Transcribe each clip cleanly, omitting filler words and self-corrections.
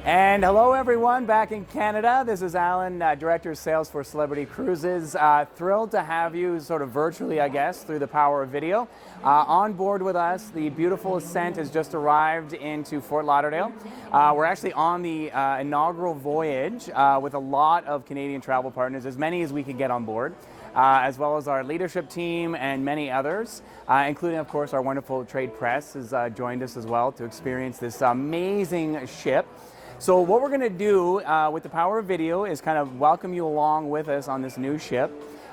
And hello everyone back in Canada. This is Allan, Director of Sales for Celebrity Cruises. Thrilled to have you sort of virtually, I guess, through the power of video. On board with us, the beautiful Ascent has just arrived into Fort Lauderdale. We're actually on the inaugural voyage with a lot of Canadian travel partners, as many as we could get on board. As well as our leadership team and many others, including, of course, our wonderful trade press has joined us as well to experience this amazing ship. So what we're going to do with the power of video is kind of welcome you along with us on this new ship.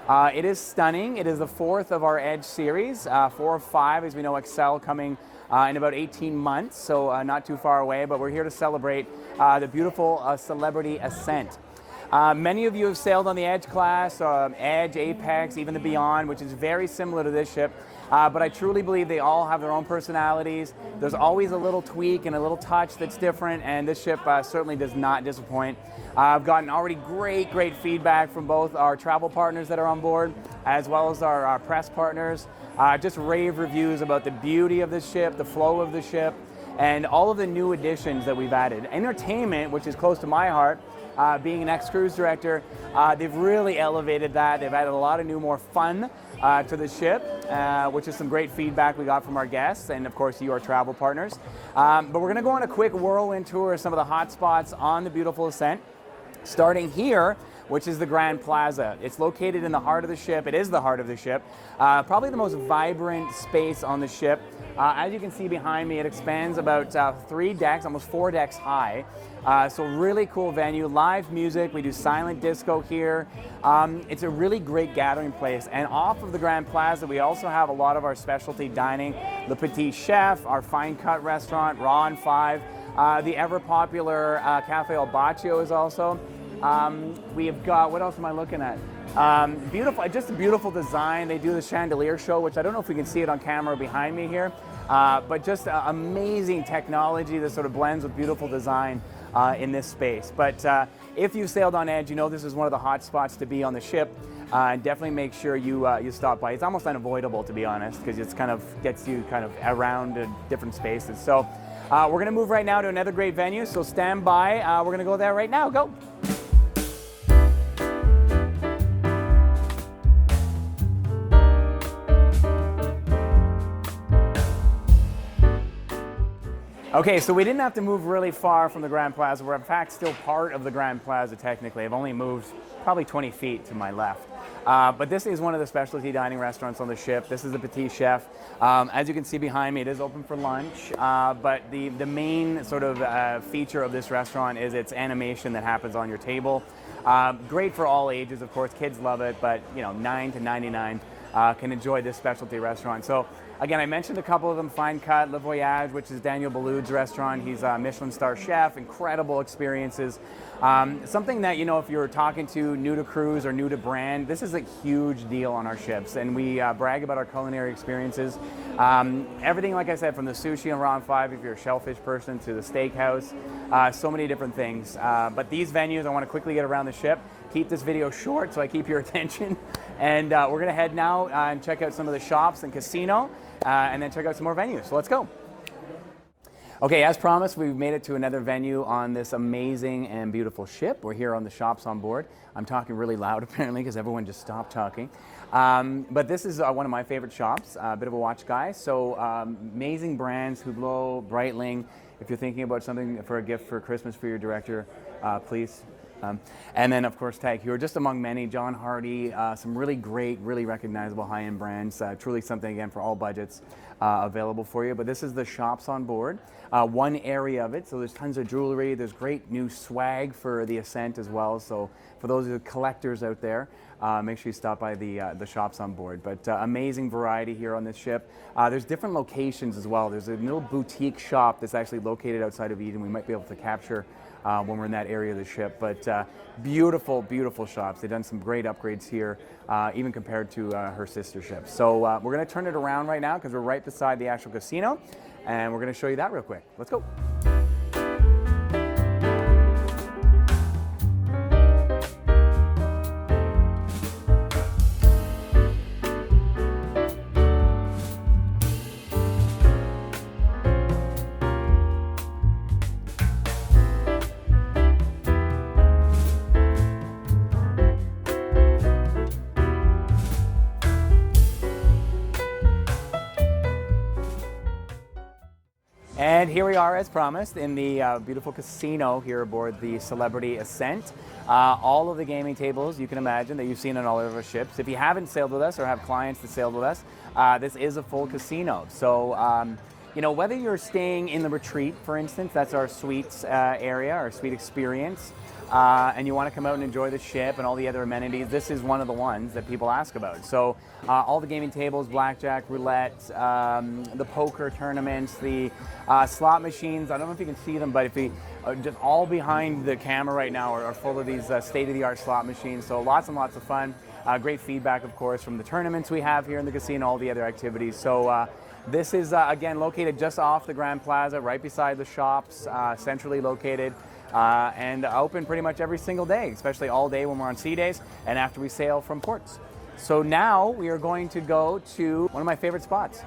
It is stunning. It is the fourth of our Edge series, 4 or 5, as we know, Excel coming in about 18 months, so not too far away, but we're here to celebrate the beautiful Celebrity Ascent. Many of you have sailed on the Edge class, Edge, Apex, even the Beyond, which is very similar to this ship. But I truly believe they all have their own personalities. There's always a little tweak and a little touch that's different, and this ship certainly does not disappoint. I've gotten already great feedback from both our travel partners that are on board, as well as our press partners. Just rave reviews about the beauty of this ship, the flow of the ship, and all of the new additions that we've added. Entertainment, which is close to my heart, being an ex-cruise director, they've really elevated that. They've added a lot of new, more fun to the ship, which is some great feedback we got from our guests and, of course, you, our travel partners. But we're going to go on a quick whirlwind tour of some of the hot spots on the beautiful Ascent, starting here, which is the Grand Plaza. It's located in the heart of the ship. It is the heart of the ship. Probably the most vibrant space on the ship. As you can see behind me, it expands about 3 decks, almost 4 decks high. So really cool venue, live music. We do silent disco here. It's a really great gathering place. And off of the Grand Plaza, we also have a lot of our specialty dining. Le Petit Chef, our fine cut restaurant, Raw and 5. The ever popular Cafe El Baccio is also. We have got, what else am I looking at? Beautiful, just a beautiful design. They do the chandelier show, which I don't know if we can see it on camera behind me here, but just amazing technology that sort of blends with beautiful design in this space. But if you sailed on Edge, you know this is one of the hot spots to be on the ship. Definitely make sure you stop by. It's almost unavoidable, to be honest, because it kind of gets you kind of around different spaces. So we're going to move right now to another great venue, so stand by. We're going to go there right now. Go. Okay, so we didn't have to move really far from the Grand Plaza. We're in fact still part of the Grand Plaza technically. I've only moved probably 20 feet to my left. But this is one of the specialty dining restaurants on the ship. This is the Petit Chef. As you can see behind me, it is open for lunch. But the main sort of feature of this restaurant is its animation that happens on your table. Great for all ages, of course. Kids love it, but 9 to 99 can enjoy this specialty restaurant. So again, I mentioned a couple of them, Fine Cut, Le Voyage, which is Daniel Boulud's restaurant. He's a Michelin star chef, incredible experiences. Something that, if you're talking to new to cruise or new to brand, this is a huge deal on our ships, and we brag about our culinary experiences. Everything, like I said, from the sushi and Raw 5, if you're a shellfish person, to the steakhouse, so many different things. But these venues, I want to quickly get around the ship. Keep this video short so I keep your attention. And we're going to head now and check out some of the shops and casino, and then check out some more venues. So let's go. Okay, as promised, we've made it to another venue on this amazing and beautiful ship. We're here on the shops on board. I'm talking really loud apparently because everyone just stopped talking. But this is one of my favorite shops, a bit of a watch guy. So amazing brands, Hublot, Breitling. If you're thinking about something for a gift for Christmas for your director, please. And then, of course, Tag Heuer, just among many, John Hardy, some really great, really recognizable high-end brands. Truly something, again, for all budgets available for you. But this is the shops on board, one area of it. So there's tons of jewelry. There's great new swag for the Ascent as well. So for those of you collectors out there, make sure you stop by the shops on board. But amazing variety here on this ship. There's different locations as well. There's a little boutique shop that's actually located outside of Eden. We might be able to capture when we're in that area of the ship. But beautiful, beautiful shops. They've done some great upgrades here, even compared to her sister ship. So we're going to turn it around right now because we're right beside the actual casino, and we're going to show you that real quick. Let's go. And here we are, as promised, in the beautiful casino here aboard the Celebrity Ascent. All of the gaming tables you can imagine that you've seen on all of our ships. If you haven't sailed with us or have clients that sailed with us, this is a full casino. So, you know, whether you're staying in the retreat, for instance, that's our suites area, our suite experience, and you want to come out and enjoy the ship and all the other amenities, this is one of the ones that people ask about. So all the gaming tables, blackjack, roulette, the poker tournaments, the slot machines, I don't know if you can see them, but if you just all behind the camera right now are full of these state-of-the-art slot machines. So lots and lots of fun. Great feedback, of course, from the tournaments we have here in the casino, all the other activities. So this is, again, located just off the Grand Plaza, right beside the shops, centrally located. And open pretty much every single day, especially all day when we're on sea days and after we sail from ports. So now we are going to go to one of my favorite spots.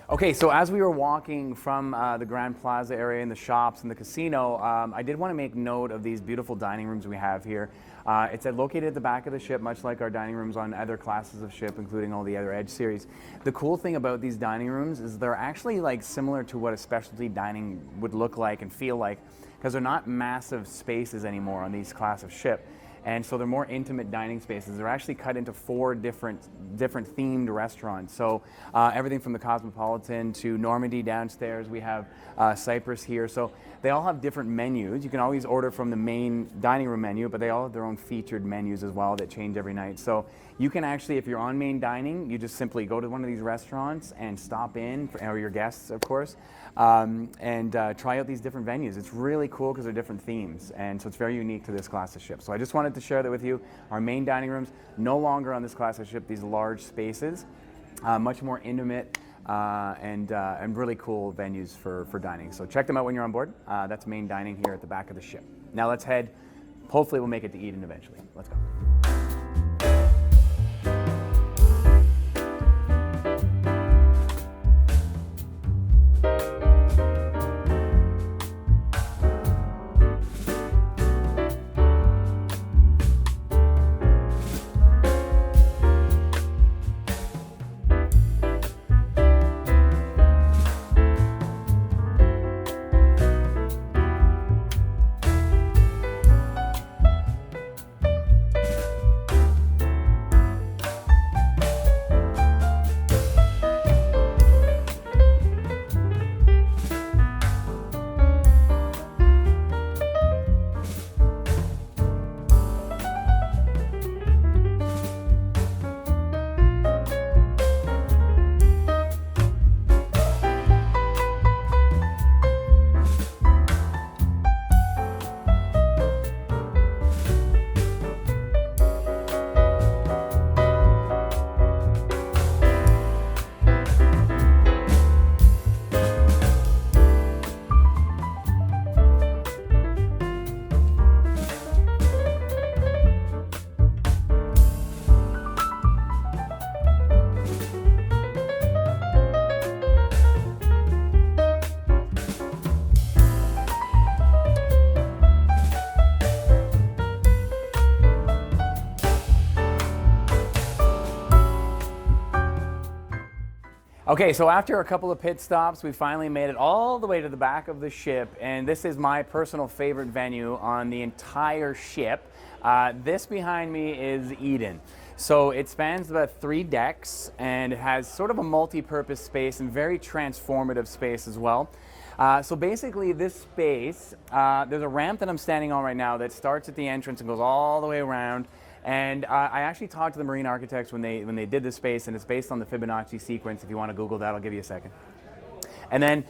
Okay, so as we were walking from the Grand Plaza area and the shops and the casino, I did want to make note of these beautiful dining rooms we have here. It's located at the back of the ship, much like our dining rooms on other classes of ship, including all the other Edge series. The cool thing about these dining rooms is they're actually like similar to what a specialty dining would look like and feel like, because they're not massive spaces anymore on these class of ship. And so they're more intimate dining spaces. They're actually cut into 4 different themed restaurants. So everything from the Cosmopolitan to Normandy downstairs. We have Cyprus here. So they all have different menus. You can always order from the main dining room menu, but they all have their own featured menus as well that change every night. So you can actually, if you're on main dining, you just simply go to one of these restaurants and stop in, or your guests, of course, and try out these different venues. It's really cool because they're different themes, and so it's very unique to this class of ship. So I just wanted to share that with you. Our main dining rooms, no longer on this class of ship, these large spaces, much more intimate and really cool venues for dining. So check them out when you're on board. That's main dining here at the back of the ship. Now let's head, hopefully we'll make it to Eden eventually. Let's go. Okay, so after a couple of pit stops, we finally made it all the way to the back of the ship, and this is my personal favorite venue on the entire ship. This behind me is Eden. So it spans about 3 decks, and it has sort of a multi-purpose space and very transformative space as well. So basically this space, there's a ramp that I'm standing on right now that starts at the entrance and goes all the way around. And I actually talked to the marine architects when they did this space, and it's based on the Fibonacci sequence. If you want to Google that, I'll give you a second. And then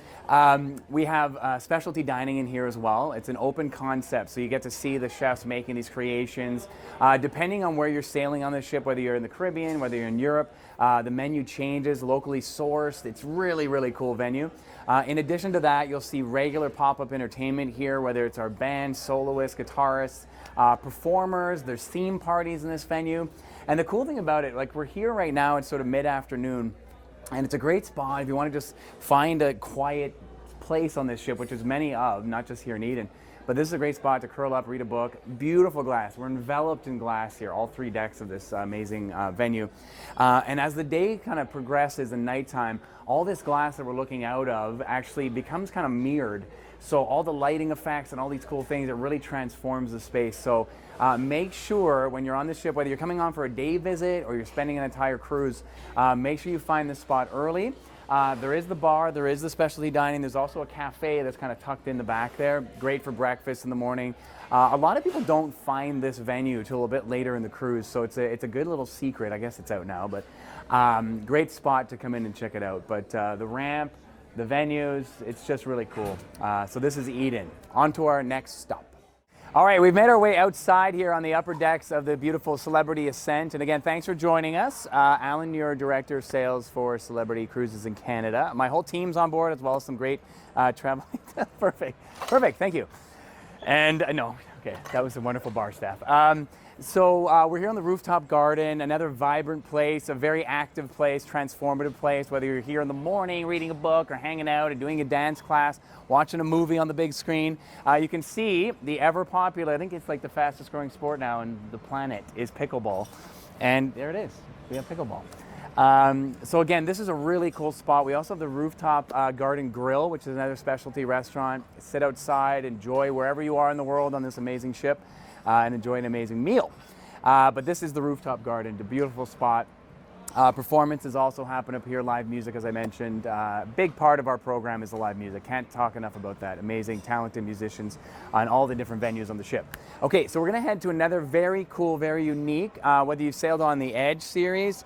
we have specialty dining in here as well. It's an open concept, so you get to see the chefs making these creations. Depending on where you're sailing on the ship, whether you're in the Caribbean, whether you're in Europe, the menu changes, locally sourced. It's really, really cool venue. In addition to that, you'll see regular pop-up entertainment here, whether it's our band, soloists, guitarists, performers. There's theme parties in this venue. And the cool thing about it, like we're here right now, it's sort of mid-afternoon, and it's a great spot if you want to just find a quiet place on this ship, which is many of, not just here in Eden. But this is a great spot to curl up, read a book. Beautiful glass. We're enveloped in glass here, all 3 decks of this amazing venue. And as the day kind of progresses and nighttime, all this glass that we're looking out of actually becomes kind of mirrored. So all the lighting effects and all these cool things, it really transforms the space. So make sure when you're on the ship, whether you're coming on for a day visit or you're spending an entire cruise, make sure you find this spot early. There is the bar, there is the specialty dining, there's also a cafe that's kind of tucked in the back there. Great for breakfast in the morning. A lot of people don't find this venue till a bit later in the cruise, so it's a good little secret. I guess it's out now, but great spot to come in and check it out. But the ramp, the venues, it's just really cool. So this is Eden. On to our next stop. All right, we've made our way outside here on the upper decks of the beautiful Celebrity Ascent. And again, thanks for joining us. Allan, your Director of Sales for Celebrity Cruises in Canada. My whole team's on board, as well as some great travel. Perfect, thank you. And no, okay, that was a wonderful bar staff. So we're here on the rooftop garden, another vibrant place, a very active place, transformative place, whether you're here in the morning reading a book or hanging out and doing a dance class, watching a movie on the big screen. You can see the ever popular, I think it's like the fastest growing sport now on the planet, is pickleball. And there it is, we have pickleball. So again, this is a really cool spot. We also have the rooftop garden grill, which is another specialty restaurant. Sit outside, enjoy wherever you are in the world on this amazing ship. And enjoy an amazing meal. But this is the rooftop garden, a beautiful spot. Performances also happen up here, live music, as I mentioned. Big part of our program is the live music. Can't talk enough about that. Amazing, talented musicians on all the different venues on the ship. Okay, so we're gonna head to another very cool, very unique, whether you've sailed on the Edge series,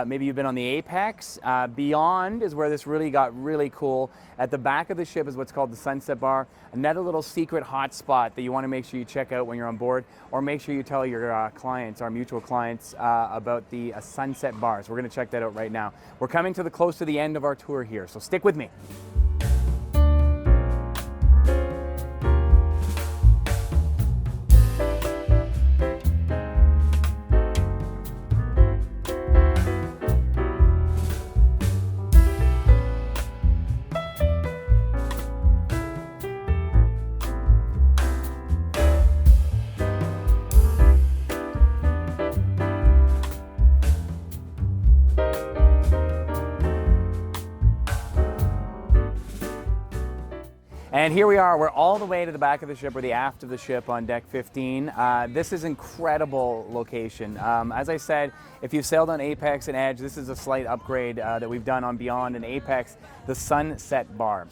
maybe you've been on the Apex, Beyond is where this really got really cool. At the back of the ship is what's called the Sunset Bar, another little secret hot spot that you wanna make sure you check out when you're on board, or make sure you tell your clients, our mutual clients, about the Sunset Bar. So we're going to check that out right now. We're coming to close to the end of our tour here, so stick with me. And here we are, we're all the way to the back of the ship, or the aft of the ship on deck 15. This is incredible location. As I said, if you've sailed on Apex and Edge, this is a slight upgrade that we've done on Beyond and Apex, the Sunset Bar.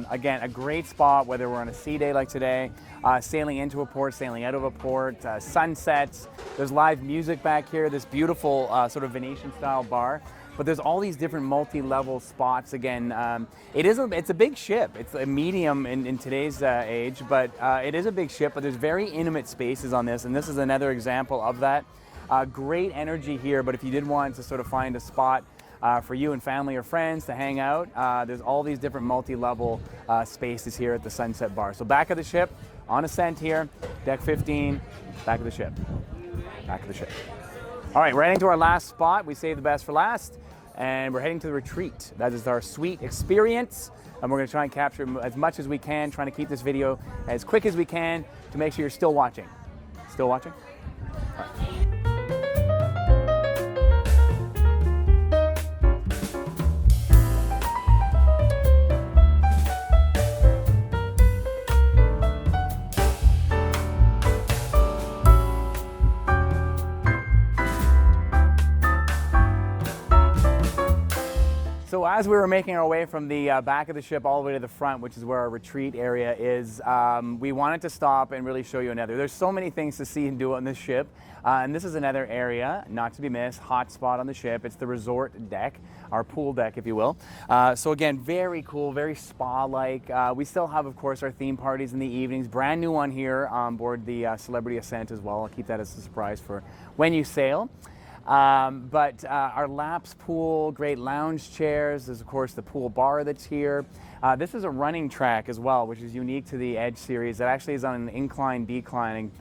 Again, a great spot, whether we're on a sea day like today, sailing into a port, sailing out of a port, sunsets. There's live music back here, this beautiful sort of Venetian-style bar. But there's all these different multi-level spots. Again, it's a big ship. It's a medium in today's age, but it is a big ship, but there's very intimate spaces on this, and this is another example of that. Great energy here, but if you did want to sort of find a spot for you and family or friends to hang out, there's all these different multi-level spaces here at the Sunset Bar. So back of the ship, on Ascent here, deck 15, back of the ship, back of the ship. All right, we're heading to our last spot. We saved the best for last. And we're heading to the retreat. That is our suite experience. And we're gonna try and capture as much as we can, trying to keep this video as quick as we can to make sure you're still watching. Still watching? All right. So as we were making our way from the back of the ship all the way to the front, which is where our retreat area is, we wanted to stop and really show you another. There's so many things to see and do on this ship. And this is another area, not to be missed, hot spot on the ship. It's the resort deck, our pool deck, if you will. So again, very cool, very spa-like. We still have, of course, our theme parties in the evenings. Brand new one here on board the Celebrity Ascent as well. I'll keep that as a surprise for when you sail. But our laps pool, great lounge chairs. There's, of course, the pool bar that's here. This is a running track as well, which is unique to the Edge series. It actually is on an incline, declining.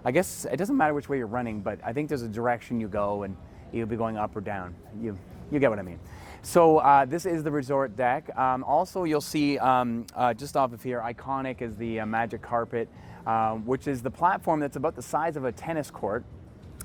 I guess it doesn't matter which way you're running, but I think there's a direction you go and you'll be going up or down. You get what I mean. So this is the resort deck. Also, you'll see just off of here, iconic is the magic carpet, which is the platform that's about the size of a tennis court.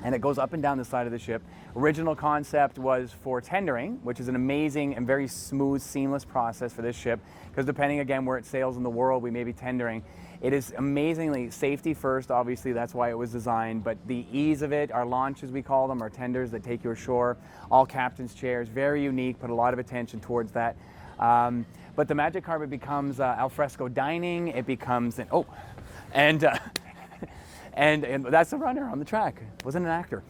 And it goes up and down the side of the ship. Original concept was for tendering, which is an amazing and very smooth, seamless process for this ship, because depending, again, where it sails in the world, we may be tendering. It is amazingly safety first, obviously, that's why it was designed, but the ease of it, our launches, we call them, our tenders that take you ashore, all captain's chairs, very unique, put a lot of attention towards that. But the magic carpet becomes alfresco dining, it becomes, and that's the runner on the track. Wasn't an actor.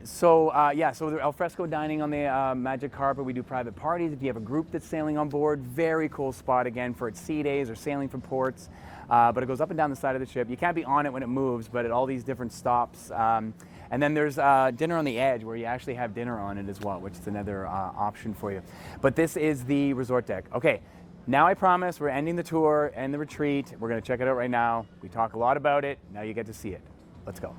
So the alfresco dining on the magic carpet. We do private parties. If you have a group that's sailing on board, very cool spot again for its sea days or sailing from ports. But it goes up and down the side of the ship. You can't be on it when it moves, but at all these different stops. And then there's dinner on the edge where you actually have dinner on it as well, which is another option for you. But this is the resort deck. Okay. Now I promise we're ending the tour and the retreat. We're going to check it out right now. We talk a lot about it. Now you get to see it. Let's go.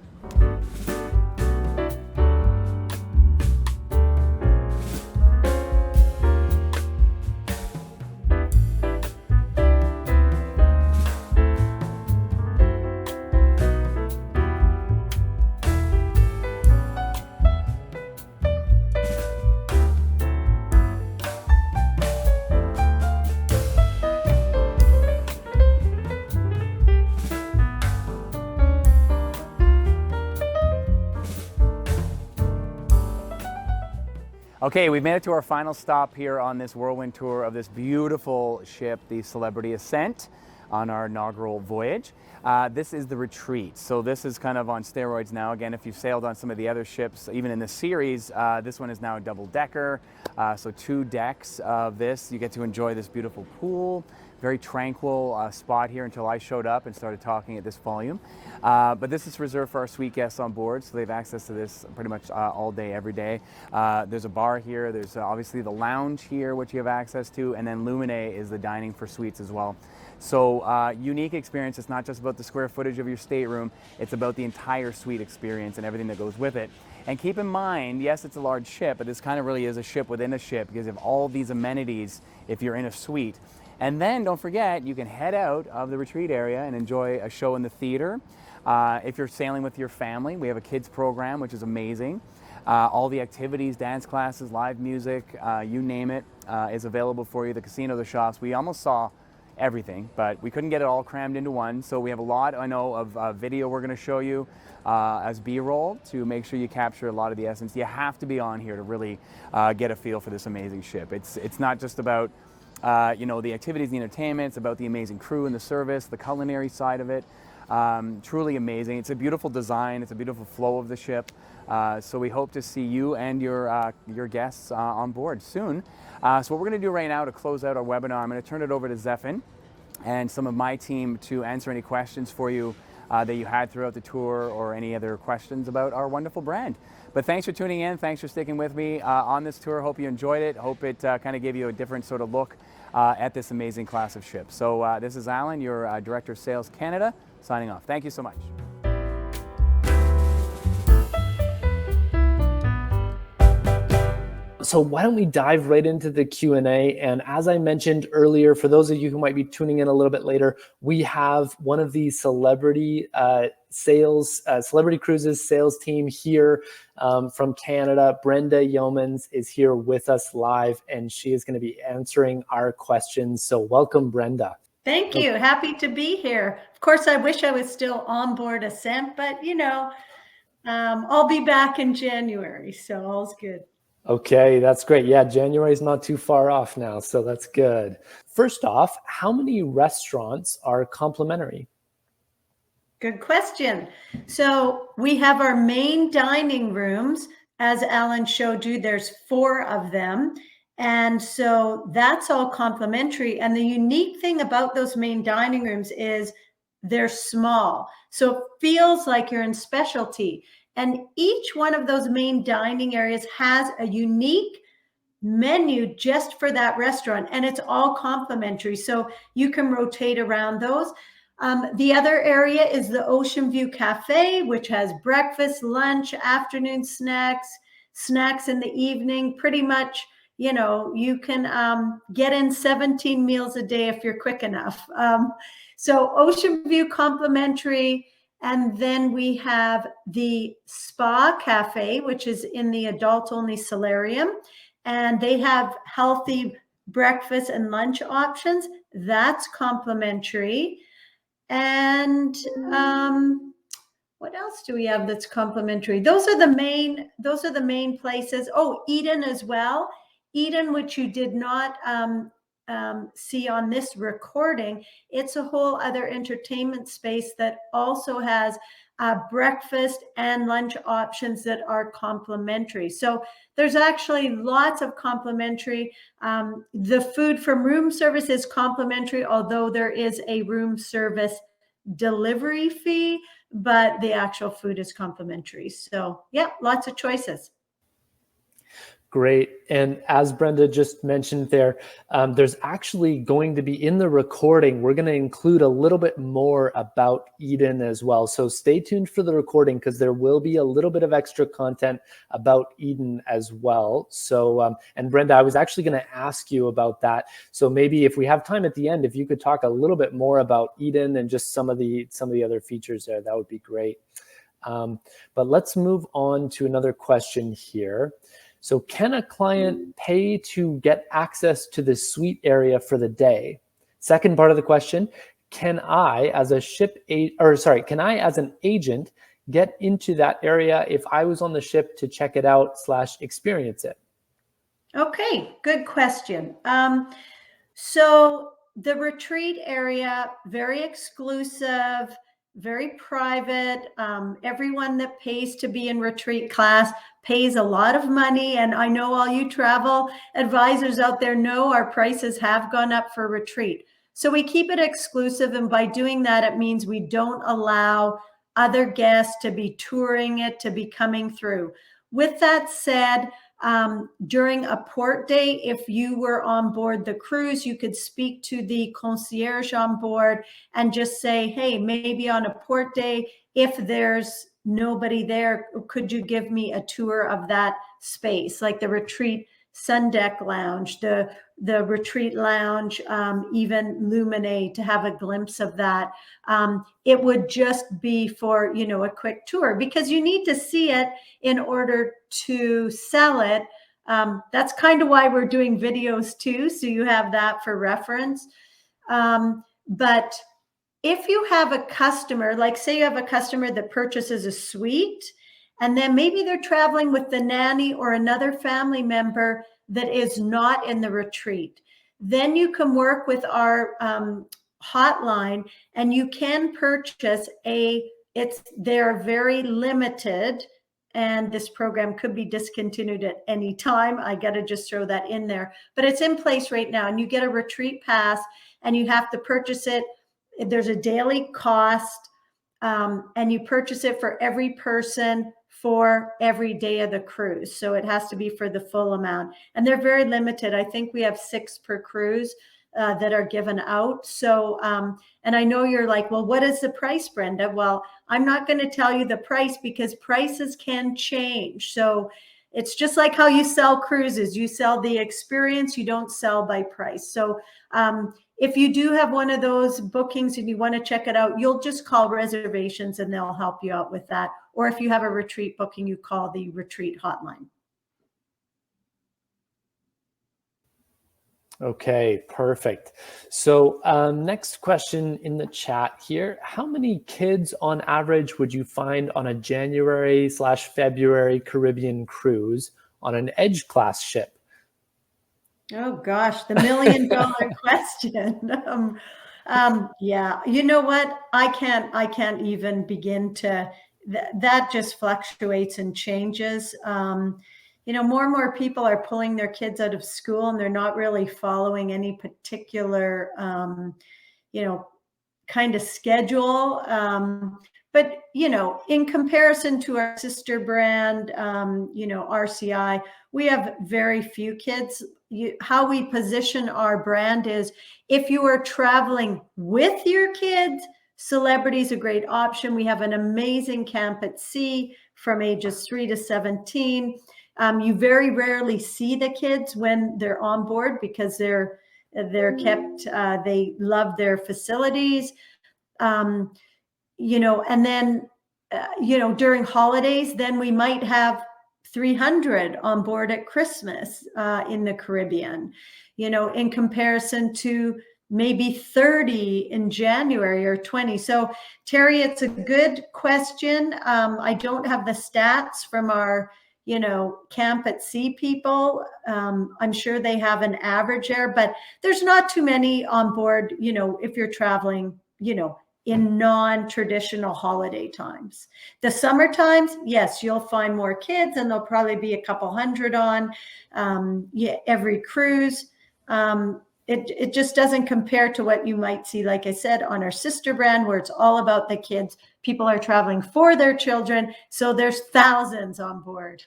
Okay, we've made it to our final stop here on this whirlwind tour of this beautiful ship, the Celebrity Ascent, on our inaugural voyage. This is the retreat, so this is kind of on steroids now. Again, if you've sailed on some of the other ships, even in the series, this one is now a double-decker, so 2 decks of this. You get to enjoy this beautiful pool. Very tranquil spot here until I showed up and started talking at this volume. But this is reserved for our suite guests on board, so they have access to this pretty much all day, every day. There's a bar here. There's obviously the lounge here, which you have access to, and then Lumine is the dining for suites as well. So unique experience. It's not just about the square footage of your stateroom. It's about the entire suite experience and everything that goes with it. And keep in mind, yes, it's a large ship, but this kind of really is a ship within a ship because you have all these amenities if you're in a suite. And then don't forget, you can head out of the retreat area and enjoy a show in the theater. If you're sailing with your family, we have a kids program, which is amazing. All the activities, dance classes, live music, you name it, is available for you. The casino, the shops, we almost saw everything, but we couldn't get it all crammed into one. So we have a lot, I know, of video we're going to show you as B-roll to make sure you capture a lot of the essence. You have to be on here to really get a feel for this amazing ship. It's not just about the activities, the entertainment. It's about the amazing crew and the service, the culinary side of it. Truly amazing. It's a beautiful design. It's a beautiful flow of the ship. So we hope to see you and your guests on board soon. So what we're going to do right now to close out our webinar, I'm going to turn it over to Zephin and some of my team to answer any questions for you that you had throughout the tour or any other questions about our wonderful brand. But thanks for tuning in. Thanks for sticking with me on this tour. Hope you enjoyed it. Hope it kind of gave you a different sort of look at this amazing class of ships. So this is Allan, your Director of Sales Canada, signing off. Thank you so much. So why don't we dive right into the Q&A? And as I mentioned earlier, for those of you who might be tuning in a little bit later, we have one of the Celebrity Cruises sales team here from Canada. Brenda Yeomans is here with us live, and she is going to be answering our questions. So welcome, Brenda. Thank you. Happy to be here. Of course, I wish I was still on board Ascent, but I'll be back in January, so all's good. Okay, that's great. Yeah, January's not too far off now, so that's good. First off, how many restaurants are complimentary? Good question. So we have our main dining rooms. As Alan showed you, there's 4 of them. And so that's all complimentary. And the unique thing about those main dining rooms is they're small. So it feels like you're in specialty. And each one of those main dining areas has a unique menu just for that restaurant, and it's all complimentary. So you can rotate around those. The other area is the Ocean View Cafe, which has breakfast, lunch, afternoon snacks, snacks in the evening. Pretty much, you can get in 17 meals a day if you're quick enough. So Ocean View complimentary. And then we have the Spa Cafe, which is in the adult-only solarium. And they have healthy breakfast and lunch options. That's complimentary. And what else do we have that's complimentary? Those are the main places. Oh, Eden as well. Eden, which you did not see on this recording, it's a whole other entertainment space that also has breakfast and lunch options that are complimentary. So there's actually lots of complimentary. The food from room service is complimentary, although there is a room service delivery fee, but the actual food is complimentary. So yeah, lots of choices. Great. And as Brenda just mentioned there, there's actually going to be in the recording, we're going to include a little bit more about Eden as well. So stay tuned for the recording because there will be a little bit of extra content about Eden as well. So, and Brenda, I was actually going to ask you about that. So maybe if we have time at the end, if you could talk a little bit more about Eden and just some of the other features there, that would be great. But let's move on to another question here. So can a client pay to get access to the suite area for the day? Second part of the question, can I as an agent get into that area if I was on the ship to check it out / experience it? Okay, good question. So the retreat area, very exclusive, very private. Everyone that pays to be in retreat class pays a lot of money. And I know all you travel advisors out there know our prices have gone up for retreat. So we keep it exclusive. And by doing that, it means we don't allow other guests to be touring it, to be coming through. With that said, during a port day, if you were on board the cruise, you could speak to the concierge on board and just say, hey, maybe on a port day, if there's nobody there, could you give me a tour of that space, like the retreat sun deck lounge, the retreat lounge, even Lumine, to have a glimpse of that. It would just be for, a quick tour because you need to see it in order to sell it. That's kind of why we're doing videos too, so you have that for reference. But if you have a customer, like say you have a customer that purchases a suite, and then maybe they're traveling with the nanny or another family member that is not in the retreat, then you can work with our hotline and you can purchase they're very limited, and this program could be discontinued at any time. I got to just throw that in there, but it's in place right now, and you get a retreat pass and you have to purchase it. There's a daily cost, and you purchase it for every person for every day of the cruise. So it has to be for the full amount. And they're very limited. I think we have 6 per cruise that are given out. So, and I know you're like, well, what is the price, Brenda? Well, I'm not going to tell you the price because prices can change. So it's just like how you sell cruises. You sell the experience, you don't sell by price. So if you do have one of those bookings and you want to check it out, you'll just call reservations and they'll help you out with that. Or if you have a retreat booking, you call the retreat hotline. Okay, perfect. So next question in the chat here. How many kids on average would you find on a January / February Caribbean cruise? on an Edge class ship? Oh gosh, the $1 million question. Yeah, you know what? I can't even begin to. That just fluctuates and changes. More and more people are pulling their kids out of school, and they're not really following any particular, kind of schedule. But in comparison to our sister brand, RCI, we have very few kids. How we position our brand is, if you are traveling with your kids, Celebrity is a great option. We have an amazing camp at sea from ages 3 to 17. You very rarely see the kids when they're on board because they're kept, they love their facilities. And then, during holidays, then we might have 300 on board at Christmas in the Caribbean, in comparison to maybe 30 in January or 20. So Terry, it's a good question. I don't have the stats from our, camp at sea people. I'm sure they have an average there, but there's not too many on board, if you're traveling, in non-traditional holiday times. The summer times, yes, you'll find more kids, and there'll probably be a couple hundred on every cruise. It just doesn't compare to what you might see, like I said, on our sister brand, where it's all about the kids. People are traveling for their children, so there's thousands on board.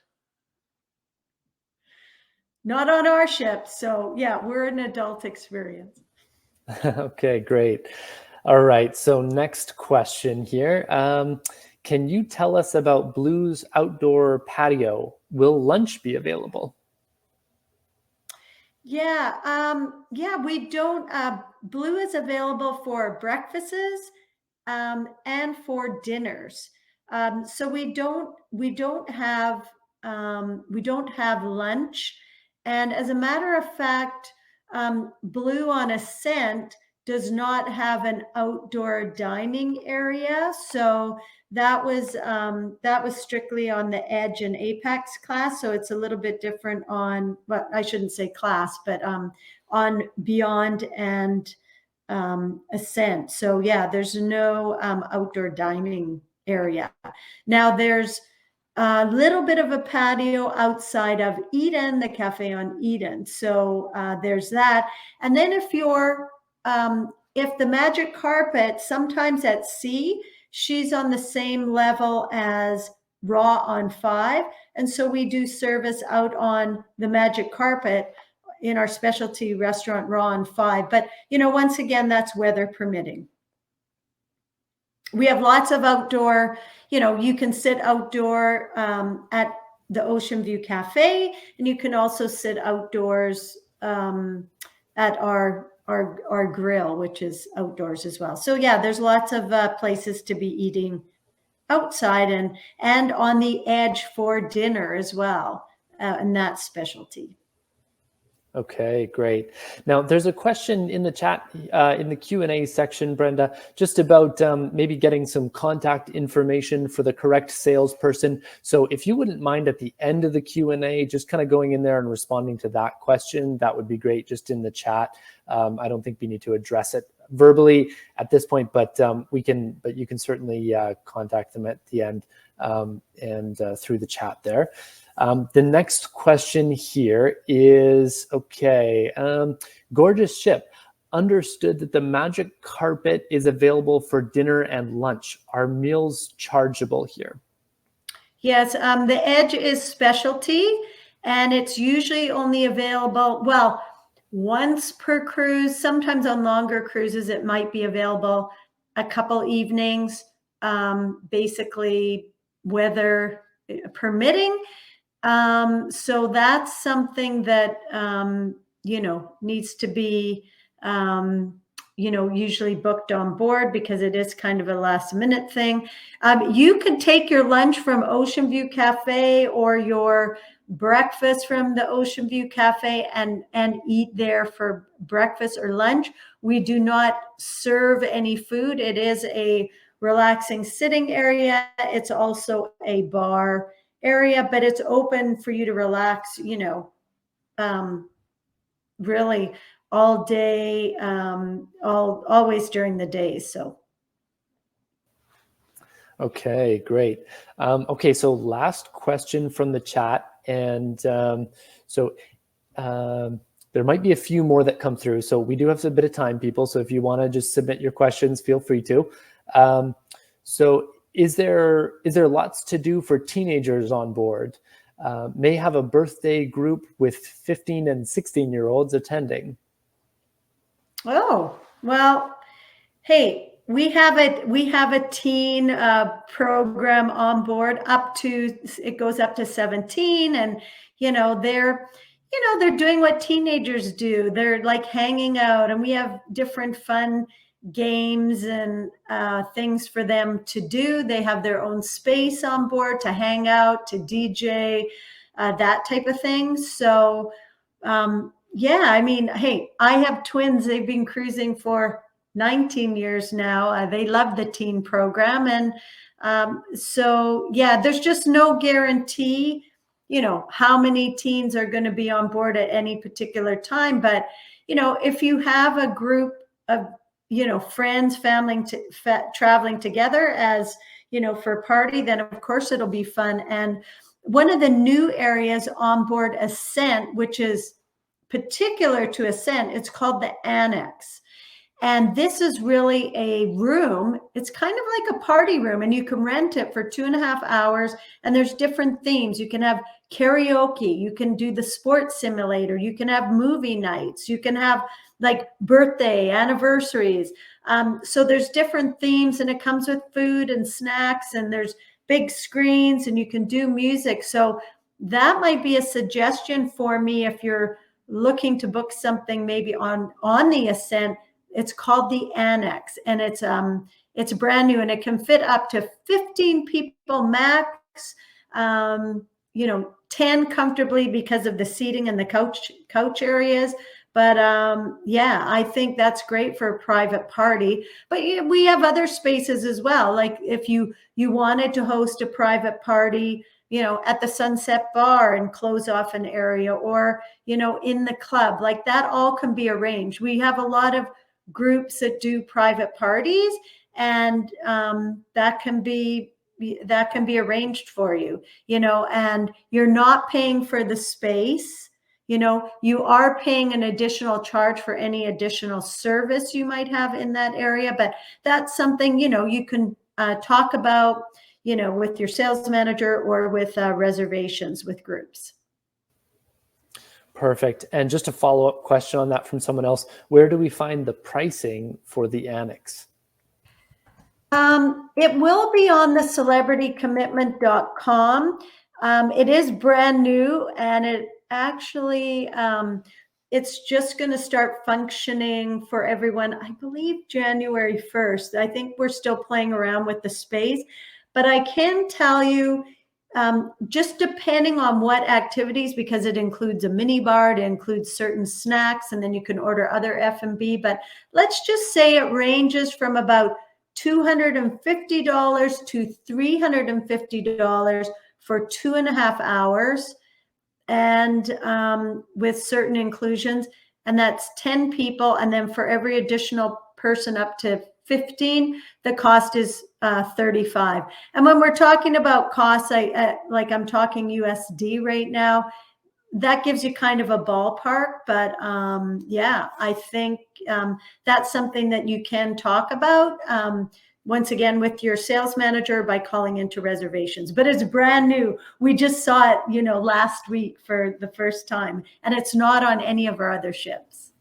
Not on our ship. So yeah, we're an adult experience. Okay, great. All right, so next question here. Can you tell us about Blue's outdoor patio? Will lunch be available? Yeah, we don't, Blue is available for breakfasts and for dinners. So we don't have lunch. And as a matter of fact, Blue on Ascent does not have an outdoor dining area. So that was strictly on the Edge and Apex class. So it's a little bit different on, but I shouldn't say class, but on Beyond and Ascent. So yeah, there's no outdoor dining area. Now there's a little bit of a patio outside of Eden, the cafe on Eden. So there's that. And then if the Magic Carpet, sometimes at sea, she's on the same level as Raw on 5. And so we do service out on the Magic Carpet in our specialty restaurant, Raw on 5. But, once again, that's weather permitting. We have lots of outdoor, you can sit outdoor at the Ocean View Cafe, and you can also sit outdoors at our grill, which is outdoors as well. So yeah, there's lots of places to be eating outside and on the Edge for dinner as well, and that's specialty. Okay, great. Now, there's a question in the chat, in the Q&A section, Brenda, just about maybe getting some contact information for the correct salesperson. So if you wouldn't mind at the end of the Q&A, just kind of going in there and responding to that question, that would be great, just in the chat. I don't think we need to address it verbally at this point, but you can certainly contact them at the end and through the chat there. The next question here is, gorgeous ship. Understood that the Magic Carpet is available for dinner and lunch. Are meals chargeable here? Yes, the Edge is specialty, and it's usually only available, once per cruise. Sometimes on longer cruises, it might be available a couple evenings, basically weather permitting. So that's something that, needs to be, usually booked on board because it is kind of a last minute thing. You could take your lunch from Ocean View Cafe or your breakfast from the Ocean View Cafe and eat there for breakfast or lunch. We do not serve any food. It is a relaxing sitting area. It's also a bar area, but it's open for you to relax, really all day, always during the day. So. Okay, great. Okay, so last question from the chat. And there might be a few more that come through. So we do have a bit of time, people. So if you want to just submit your questions, feel free to. So is there lots to do for teenagers on board? May have a birthday group with 15 and 16-year-olds attending. Oh, well, hey, we have a teen program on board it goes up to 17, and they're doing what teenagers do. They're like hanging out, and we have different fun games and things for them to do. They have their own space on board to hang out, to DJ, that type of thing. So yeah, I mean, hey, I have twins. They've been cruising for 19 years now. They love the teen program. And so, yeah, there's just no guarantee, how many teens are going to be on board at any particular time. But, if you have a group of, friends, family, traveling together as, for a party, then of course it'll be fun. And one of the new areas on board Ascent, which is particular to Ascent, it's called the Annex. And this is really a room. It's kind of like a party room, and you can rent it for 2.5 hours. And there's different themes. You can have karaoke. You can do the sports simulator. You can have movie nights. You can have like birthday anniversaries. So there's different themes, and it comes with food and snacks, and there's big screens, and you can do music. So that might be a suggestion for me if you're looking to book something maybe on the Ascent. It's called the Annex, and it's brand new, and it can fit up to 15 people max, 10 comfortably because of the seating and the couch areas. But yeah, I think that's great for a private party. But we have other spaces as well. Like if you wanted to host a private party, at the Sunset Bar and close off an area, or, in the club, like that all can be arranged. We have a lot of groups that do private parties, and that can be arranged for you, and you're not paying for the space. You are paying an additional charge for any additional service you might have in that area, but that's something, you can talk about, with your sales manager or with reservations with groups. Perfect. And just a follow-up question on that from someone else, where do we find the pricing for the Annex? It will be on the celebritycommitment.com. It is brand new, and it actually, it's just going to start functioning for everyone, I believe, January 1st. I think we're still playing around with the space, but I can tell you, just depending on what activities, because it includes a mini bar, it includes certain snacks, and then you can order other F&B. But let's just say it ranges from about $250 to $350 for 2.5 hours, and with certain inclusions. And that's 10 people. And then for every additional person up to 15, the cost is $35. And when we're talking about costs, I'm talking USD right now, that gives you kind of a ballpark. But yeah, I think that's something that you can talk about, once again, with your sales manager by calling into reservations. But it's brand new. We just saw it, last week for the first time, and it's not on any of our other ships.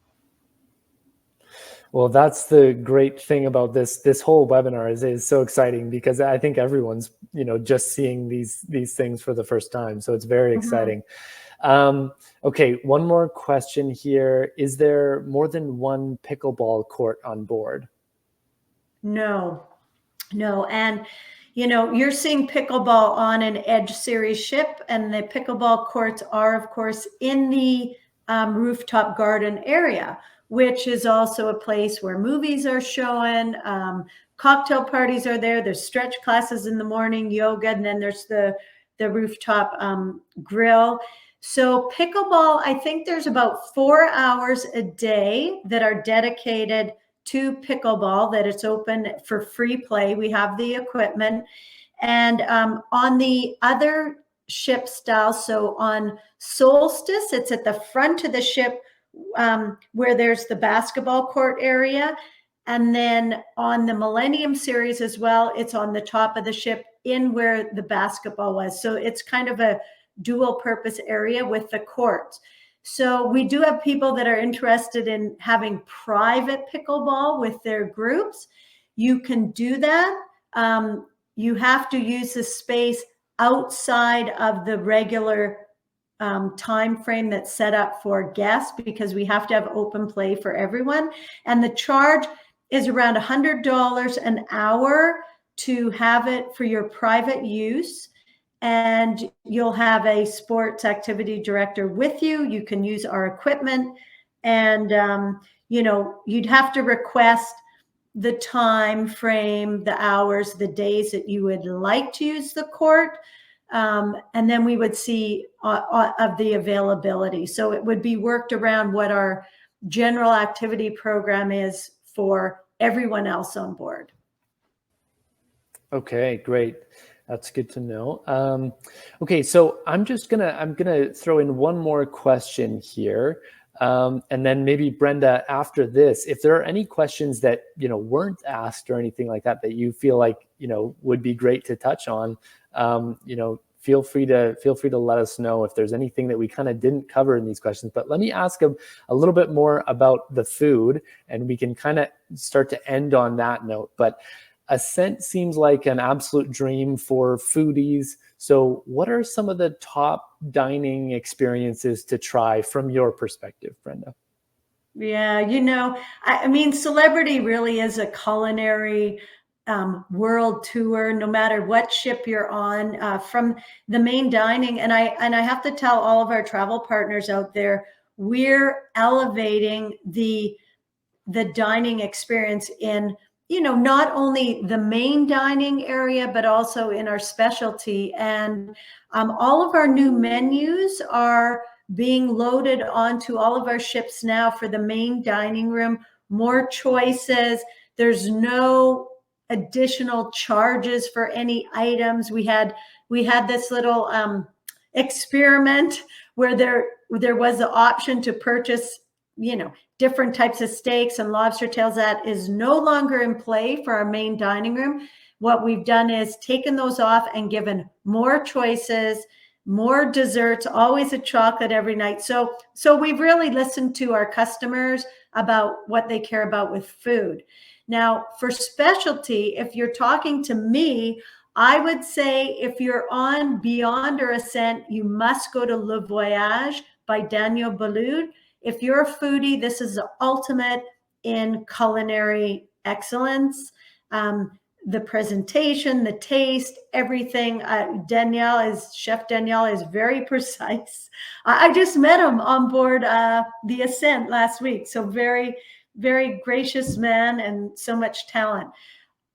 Well, that's the great thing about this whole webinar is so exciting, because I think everyone's, just seeing these things for the first time. So it's very exciting. Okay, one more question here. Is there more than one pickleball court on board? No. And, you're seeing pickleball on an Edge Series ship, and the pickleball courts are, of course, in the rooftop garden area, which is also a place where movies are shown, cocktail parties are there. There's stretch classes in the morning, yoga, and then there's the the rooftop grill. So pickleball, I think there's about 4 hours a day that are dedicated to pickleball, that it's open for free play. We have the equipment. And on the other ship styles, so on Solstice, it's at the front of the ship where there's the basketball court area. And then on the Millennium Series as well, it's on the top of the ship in where the basketball was. So it's kind of a dual purpose area with the courts. So we do have people that are interested in having private pickleball with their groups. You can do that. You have to use the space outside of the regular time frame that's set up for guests, because we have to have open play for everyone. And the charge is around $100 an hour to have it for your private use. And you'll have a sports activity director with you. You can use our equipment, and you'd have to request the time frame, the hours, the days that you would like to use the court. And then we would see of the availability. So it would be worked around what our general activity program is for everyone else on board. Okay, great. That's good to know. Okay, so I'm gonna throw in one more question here, and then maybe Brenda, after this, if there are any questions that weren't asked or anything like that that you feel like would be great to touch on, feel free to let us know if there's anything that we kind of didn't cover in these questions. But let me ask a little bit more about the food, and we can kind of start to end on that note. But Ascent seems like an absolute dream for foodies. So what are some of the top dining experiences to try from your perspective, Brenda? Yeah, I mean, Celebrity really is a culinary world tour, no matter what ship you're on, from the main dining. And I have to tell all of our travel partners out there, we're elevating the dining experience in not only the main dining area, but also in our specialty. And all of our new menus are being loaded onto all of our ships now for the main dining room. More choices. There's no additional charges for any items. We had this little experiment where there was the option to purchase different types of steaks and lobster tails. That is no longer in play for our main dining room. What we've done is taken those off and given more choices, more desserts, always a chocolate every night. So we've really listened to our customers about what they care about with food. Now, for specialty, if you're talking to me, I would say if you're on Beyond or Ascent, you must go to Le Voyage by Daniel Boulud. If you're a foodie, this is the ultimate in culinary excellence. The presentation, the taste, everything. Chef Danielle is very precise. I just met him on board the Ascent last week. So very, very gracious man and so much talent.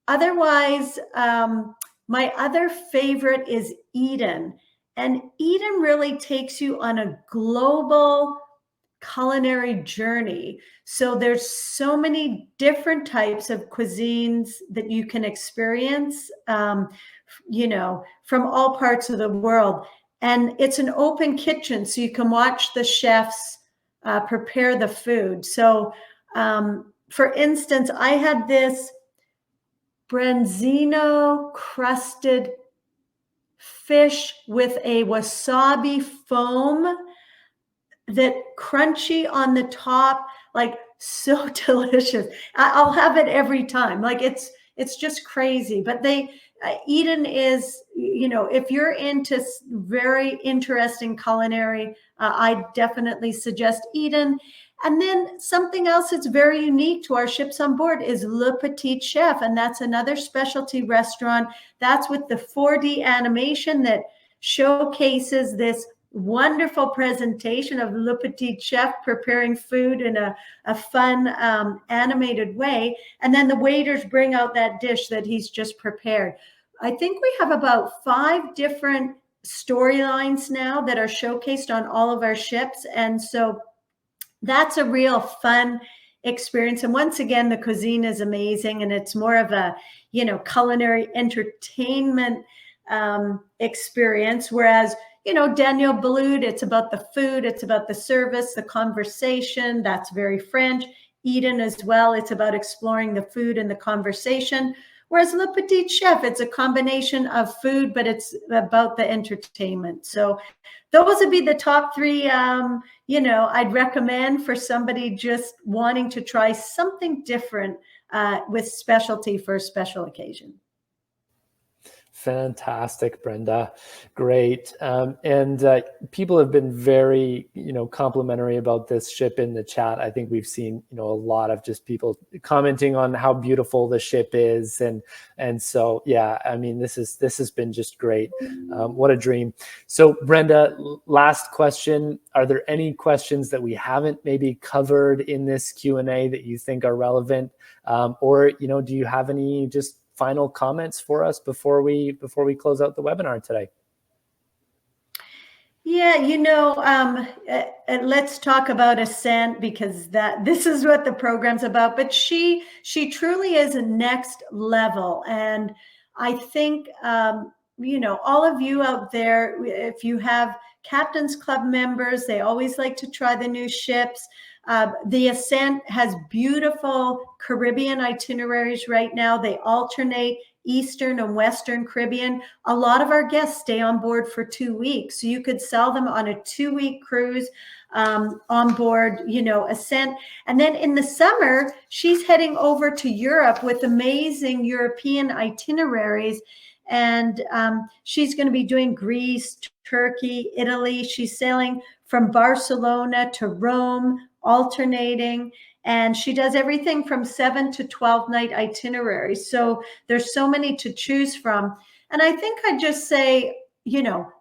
Otherwise, my other favorite is Eden. And Eden really takes you on a global culinary journey. So there's so many different types of cuisines that you can experience, from all parts of the world. And it's an open kitchen, so you can watch the chefs prepare the food. So for instance, I had this branzino crusted fish with a wasabi foam that crunchy on the top, like so delicious. I'll have it every time. Like it's just crazy. But Eden is, if you're into very interesting culinary, I definitely suggest Eden. And then something else that's very unique to our ships on board is Le Petit Chef. And that's another specialty restaurant. That's with the 4D animation that showcases this wonderful presentation of Le Petit Chef preparing food in a fun animated way. And then the waiters bring out that dish that he's just prepared. I think we have about 5 different storylines now that are showcased on all of our ships. And so that's a real fun experience. And once again, the cuisine is amazing, and it's more of a, culinary entertainment experience. Whereas, Daniel Boulud, it's about the food, it's about the service, the conversation. That's very French. Eden as well, it's about exploring the food and the conversation. Whereas Le Petit Chef, it's a combination of food, but it's about the entertainment. So those would be the top three, I'd recommend for somebody just wanting to try something different with specialty for a special occasion. Fantastic, Brenda. Great. And people have been very, complimentary about this ship in the chat. I think we've seen, a lot of just people commenting on how beautiful the ship is. And so, yeah, I mean, this has been just great. What a dream. So Brenda, last question. Are there any questions that we haven't maybe covered in this Q&A that you think are relevant? Or, do you have any just final comments for us before we close out the webinar today? Yeah, let's talk about Ascent, because this is what the program's about. But she truly is a next level, and I think all of you out there, if you have Captain's Club members, they always like to try the new ships. The Ascent has beautiful Caribbean itineraries right now. They alternate Eastern and Western Caribbean. A lot of our guests stay on board for 2 weeks. So you could sell them on a 2-week cruise on board, Ascent. And then in the summer, she's heading over to Europe with amazing European itineraries. And she's going to be doing Greece, Turkey, Italy. She's sailing from Barcelona to Rome, alternating, and she does everything from 7 to 12 night itineraries. So there's so many to choose from. And I think I'd just say,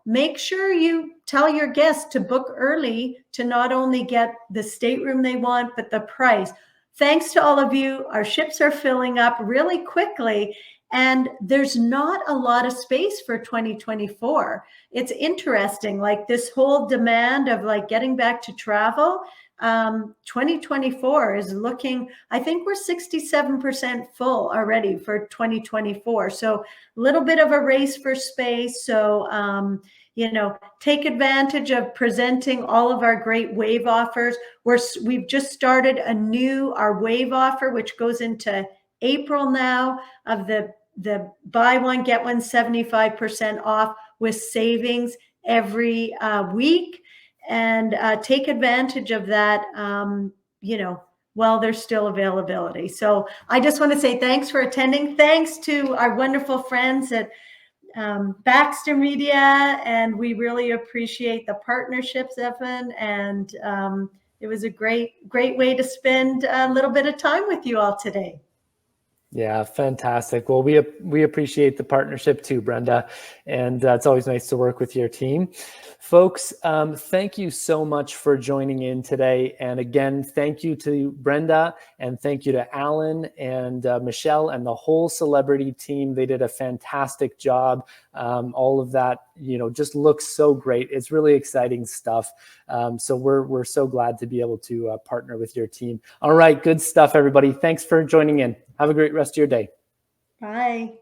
make sure you tell your guests to book early to not only get the stateroom they want, but the price. Thanks to all of you, our ships are filling up really quickly. And there's not a lot of space for 2024. It's interesting, like this whole demand of like getting back to travel. 2024 is looking, I think we're 67% full already for 2024. So a little bit of a race for space. So, take advantage of presenting all of our great wave offers. We've just started our wave offer, which goes into April now, of the buy one, get one 75% off with savings every week. And take advantage of that, while there's still availability. So I just want to say thanks for attending. Thanks to our wonderful friends at Baxter Media. And we really appreciate the partnerships, Evan. And it was a great way to spend a little bit of time with you all today. Yeah, fantastic. Well, we appreciate the partnership too, Brenda, and it's always nice to work with your team. Folks, thank you so much for joining in today. And again, thank you to Brenda, and thank you to Allan and Michelle and the whole Celebrity team. They did a fantastic job. All of that, just looks so great. It's really exciting stuff. So we're so glad to be able to partner with your team. All right, good stuff, everybody. Thanks for joining in. Have a great rest of your day. Bye.